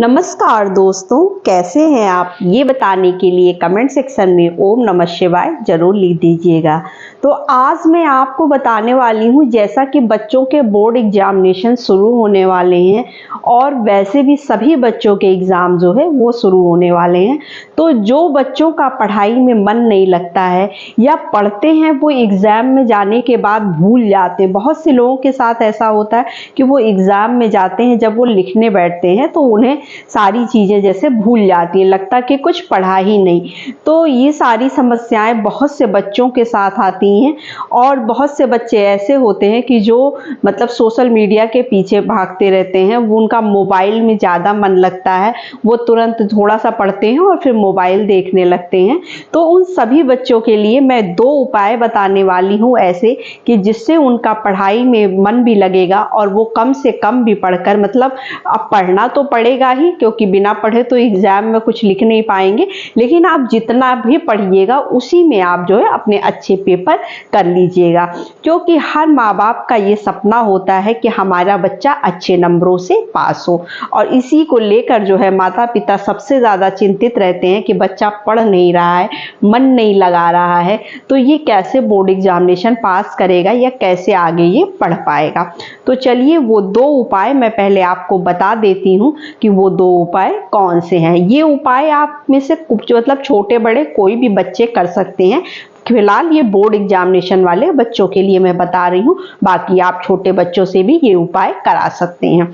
नमस्कार दोस्तों, कैसे हैं आप? ये बताने के लिए कमेंट सेक्शन में ओम नमः शिवाय जरूर लिख दीजिएगा। तो आज मैं आपको बताने वाली हूँ, जैसा कि बच्चों के बोर्ड एग्जामिनेशन शुरू होने वाले हैं और वैसे भी सभी बच्चों के एग्ज़ाम जो है वो शुरू होने वाले हैं। तो जो बच्चों का पढ़ाई में मन नहीं लगता है या पढ़ते हैं वो एग्ज़ाम में जाने के बाद भूल जाते हैं। बहुत से लोगों के साथ ऐसा होता है कि वो एग्ज़ाम में जाते हैं, जब वो लिखने बैठते हैं तो उन्हें सारी चीज़ें जैसे भूल जाती है, लगता कि कुछ पढ़ा ही नहीं। तो ये सारी समस्याएं बहुत से बच्चों के साथ आती हैं और बहुत से बच्चे ऐसे होते हैं कि जो मतलब सोशल मीडिया के पीछे भागते रहते हैं। वो उनका मोबाइल में ज़्यादा मन लगता है, वो तुरंत थोड़ा सा पढ़ते हैं और फिर मोबाइल देखने लगते हैं। तो उन सभी बच्चों के लिए मैं 2 उपाय बताने वाली हूँ ऐसे कि जिससे उनका पढ़ाई में मन भी लगेगा और वो कम से कम भी पढ़कर, मतलब अब पढ़ना तो पड़ेगा ही, क्योंकि बिना पढ़े तो एग्जाम में कुछ लिख नहीं पाएंगे, लेकिन आप जितना भी पढ़िएगा उसी में आप जो है अपने अच्छे पेपर कर लीजिएगा। क्योंकि हर माँ बाप का ये सपना होता है कि हमारा बच्चा अच्छे नंबरों से पास हो, और इसी को लेकर जो है माता पिता सबसे ज़्यादा चिंतित रहते हैं कि बच्चा पढ़ नहीं रहा है, मन नहीं लगा रहा है, तो ये कैसे बोर्ड एग्जामिनेशन पास करेगा या कैसे आगे ये पढ़ पाएगा। तो चलिए वो 2 उपाय मैं पहले आपको बता देती हूँ कि वो 2 उपाय कौन से हैं। ये उपाय आप में से मतलब छोटे बड़े कोई भी बच्चे कर सकते हैं। फिलहाल ये बोर्ड एग्जामिनेशन वाले बच्चों के लिए मैं बता रही हूँ, बाकी आप छोटे बच्चों से भी ये उपाय करा सकते हैं।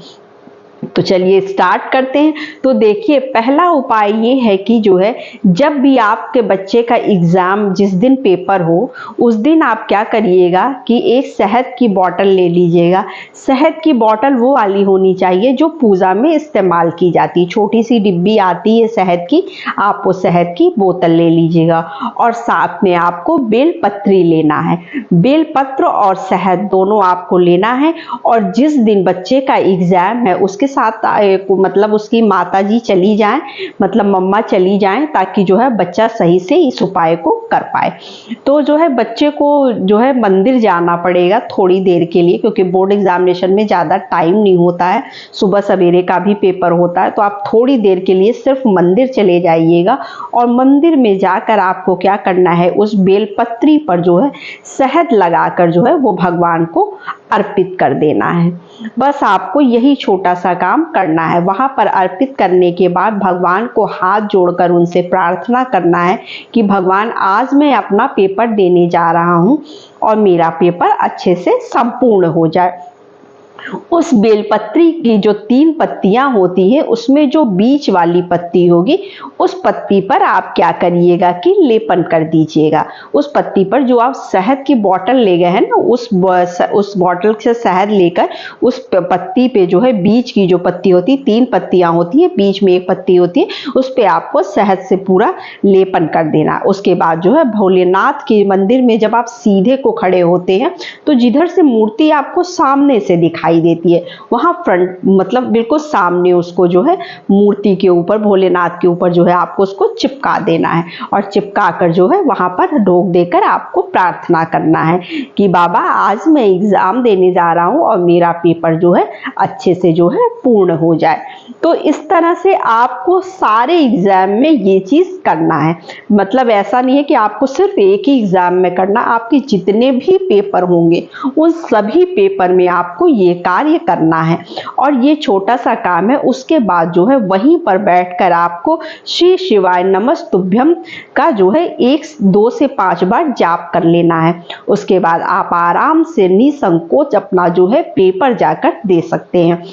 तो चलिए स्टार्ट करते हैं। तो देखिए, पहला उपाय ये है कि जो है जब भी आपके बच्चे का एग्ज़ाम, जिस दिन पेपर हो उस दिन आप क्या करिएगा कि एक शहद की बोतल ले लीजिएगा। शहद की बोतल वो वाली होनी चाहिए जो पूजा में इस्तेमाल की जाती है, छोटी सी डिब्बी आती है शहद की, आप वो शहद की बोतल ले लीजिएगा। और साथ में आपको बेलपत्री लेना है, बेलपत्र और शहद दोनों आपको लेना है। और जिस दिन बच्चे का एग्ज़ाम है उसके साथ मतलब उसकी माता जी चली जाएं, मतलब मम्मा चली जाएं, ताकि जो है बच्चा सही से इस उपाय को कर पाए। तो जो है बच्चे को जो है मंदिर जाना पड़ेगा थोड़ी देर के लिए, क्योंकि बोर्ड एग्जामिनेशन में ज़्यादा टाइम नहीं होता है, सुबह सवेरे का भी पेपर होता है। तो आप थोड़ी देर के लिए सिर्फ मंदिर चले जाइएगा और मंदिर में जाकर आपको क्या करना है, उस बेलपत्री पर जो है शहद लगाकर जो है वो भगवान को अर्पित कर देना है। बस आपको यही छोटा सा काम करना है। वहां पर अर्पित करने के बाद भगवान को हाथ जोड़कर उनसे प्रार्थना करना है कि भगवान, आज मैं अपना पेपर देने जा रहा हूं और मेरा पेपर अच्छे से संपूर्ण हो जाए। उस बेलपत्री की जो 3 पत्तियां होती है उसमें जो बीच वाली पत्ती होगी उस पत्ती पर आप क्या करिएगा कि लेपन कर दीजिएगा। उस पत्ती पर जो आप शहद की बोतल ले गए हैं ना, उस बोतल से शहद लेकर उस पत्ती पे जो है बीच की जो पत्ती होती है, 3 पत्तियां होती है, बीच में एक पत्ती होती है, उस पे आपको शहद से पूरा लेपन कर देना। उसके बाद जो है भोलेनाथ के मंदिर में जब आप सीधे को खड़े होते हैं तो जिधर से मूर्ति आपको सामने से दिखाई देती है, वहां फ्रंट मतलब बिल्कुल सामने उसको जो है मूर्ति के ऊपर, भोलेनाथ के ऊपर जो है आपको उसको चिपका देना है। और चिपका कर जो है वहां पर ढोक देकर आपको प्रार्थना करना है कि बाबा, आज मैं एग्जाम देने जा रहा हूं और मेरा पेपर जो है अच्छे से जो है पूर्ण हो जाए। तो इस तरह से आपको सारे एग्जाम में ये चीज करना है। मतलब ऐसा नहीं है कि आपको सिर्फ एक ही एग्जाम में करना, आपके जितने भी पेपर होंगे उन सभी पेपर में आपको ये कार्य करना है। और ये छोटा सा काम है। उसके बाद जो है वहीं पर बैठकर आपको श्री शिवाय नमस्तुभ्यम का जो है 2 से 5 बार जाप कर लेना है। उसके बाद आप आराम से निसंकोच अपना जो है पेपर जाकर दे सकते हैं।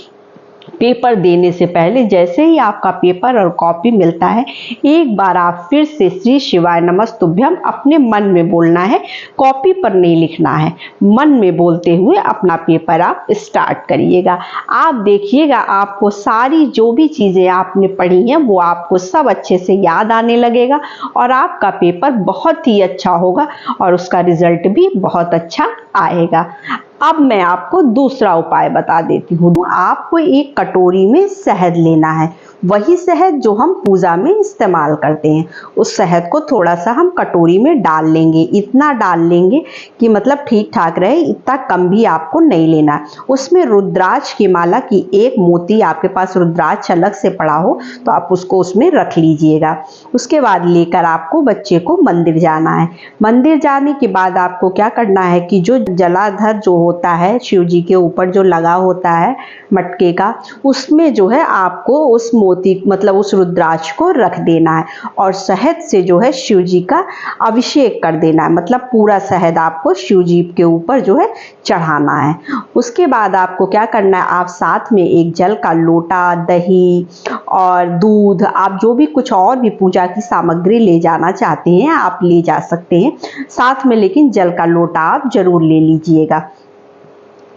पेपर देने से पहले जैसे ही आपका पेपर और कॉपी मिलता है, एक बार आप फिर से श्री शिवाय नमस्तुभ्यम अपने मन में बोलना है, कॉपी पर नहीं लिखना है। मन में बोलते हुए अपना पेपर आप स्टार्ट करिएगा। आप देखिएगा आपको सारी जो भी चीज़ें आपने पढ़ी हैं वो आपको सब अच्छे से याद आने लगेगा और आपका पेपर बहुत ही अच्छा होगा और उसका रिजल्ट भी बहुत अच्छा आएगा। अब मैं आपको दूसरा उपाय बता देती हूँ। आपको एक कटोरी में शहद लेना है, वही शहद जो हम पूजा में इस्तेमाल करते हैं। उस शहद को थोड़ा सा हम कटोरी में डाल लेंगे, इतना डाल लेंगे कि मतलब ठीक ठाक रहे, इतना कम भी आपको नहीं लेना। उसमें रुद्राक्ष की माला की एक मोती, आपके पास रुद्राक्ष अलग से पड़ा हो तो आप उसको उसमें रख लीजिएगा। उसके बाद लेकर आपको बच्चे को मंदिर जाना है। मंदिर जाने के बाद आपको क्या करना है कि जो जलाधर जो होता है शिव जी के ऊपर जो लगा होता है मटके का, उसमें जो है आपको उस मोती मतलब उस रुद्राक्ष को रख देना है और शहद से जो है शिव जी का अभिषेक कर देना है। मतलब पूरा शहद आपको शिव जी के ऊपर जो है चढ़ाना है। उसके बाद आपको क्या करना है, आप साथ में एक जल का लोटा, दही और दूध, आप जो भी कुछ और भी पूजा की सामग्री ले जाना चाहते हैं आप ले जा सकते हैं साथ में, लेकिन जल का लोटा आप जरूर ले लीजिएगा।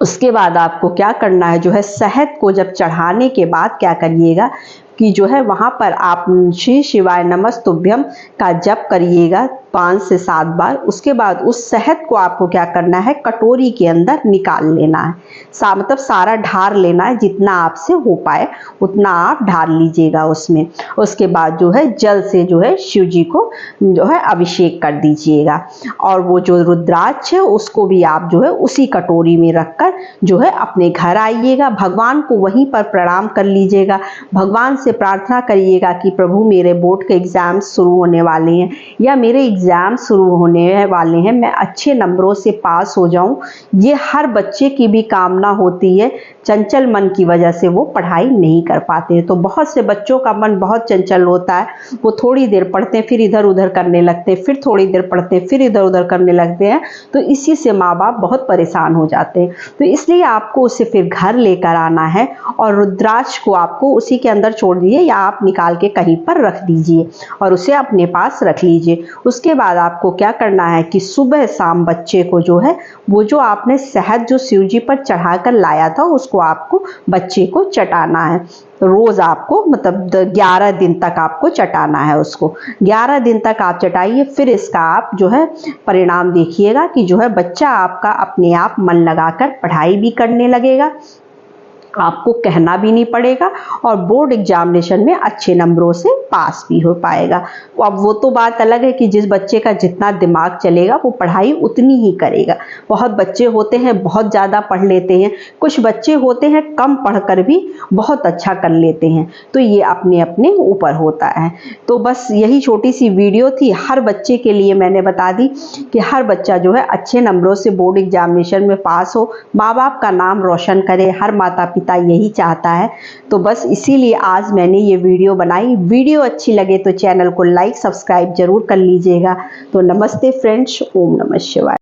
उसके बाद आपको क्या करना है, जो है शहद को जब चढ़ाने के बाद क्या करिएगा कि जो है वहाँ पर आप श्री शिवाय नमस्तुभ्यम का जप करिएगा 5 से 7 बार। उसके बाद उस शहद को आपको क्या करना है, कटोरी के अंदर निकाल लेना है। मतलब सारा ढार लेना है, जितना आपसे हो पाए उतना आप ढार लीजिएगा उसमें। उसके बाद जो है जल से जो है शिव जी को जो है अभिषेक कर दीजिएगा और वो जो रुद्राक्ष है उसको भी आप जो है उसी कटोरी में रखकर जो है अपने घर आइएगा। भगवान को वहीं पर प्रणाम कर लीजिएगा, भगवान से प्रार्थना करिएगा कि प्रभु मेरे बोर्ड के एग्जाम शुरू होने वाले हैं या मेरे एग्जाम शुरू होने वाले हैं, मैं अच्छे नंबरों से पास हो जाऊं। ये हर बच्चे की भी कामना होती है, चंचल मन की वजह से वो पढ़ाई नहीं कर पाते हैं। तो बहुत से बच्चों का मन बहुत चंचल होता है, वो थोड़ी देर पढ़ते हैं फिर इधर उधर करने लगते हैं, फिर थोड़ी देर पढ़ते हैं फिर इधर उधर करने लगते हैं। तो इसी से माँ बाप बहुत परेशान हो जाते हैं। तो इसलिए आपको उसे फिर घर लेकर आना है और रुद्राक्ष को आपको उसी के अंदर छोड़ दीजिए या आप निकाल के कहीं पर रख दीजिए और उसे अपने पास रख लीजिए। उसके बाद आपको क्या करना है कि सुबह शाम बच्चे को जो है वो जो आपने शहद जो शिव जी पर चढ़ा कर लाया था उसको आपको बच्चे को चटाना है। रोज आपको मतलब 11 दिन तक आपको चटाना है उसको। 11 दिन तक आप चटाइए, फिर इसका आप जो है परिणाम देखिएगा कि जो है बच्चा आपका अपने आप मन लगाकर पढ़ाई भी करने लगेगा, आपको कहना भी नहीं पड़ेगा और बोर्ड एग्जामिनेशन में अच्छे नंबरों से पास भी हो पाएगा। अब वो तो बात अलग है कि जिस बच्चे का जितना दिमाग चलेगा वो पढ़ाई उतनी ही करेगा। बहुत बच्चे होते हैं बहुत ज़्यादा पढ़ लेते हैं, कुछ बच्चे होते हैं कम पढ़कर भी बहुत अच्छा कर लेते हैं। तो ये अपने अपने ऊपर होता है। तो बस यही छोटी सी वीडियो थी, हर बच्चे के लिए मैंने बता दी कि हर बच्चा जो है अच्छे नंबरों से बोर्ड एग्जामिनेशन में पास हो, माँ बाप का नाम रोशन करे, हर माता पिता यही चाहता है। तो बस इसीलिए आज मैंने ये वीडियो बनाई। वीडियो अच्छी लगे तो चैनल को लाइक सब्सक्राइब जरूर कर लीजिएगा। तो नमस्ते फ्रेंड्स, ओम नमः शिवाय।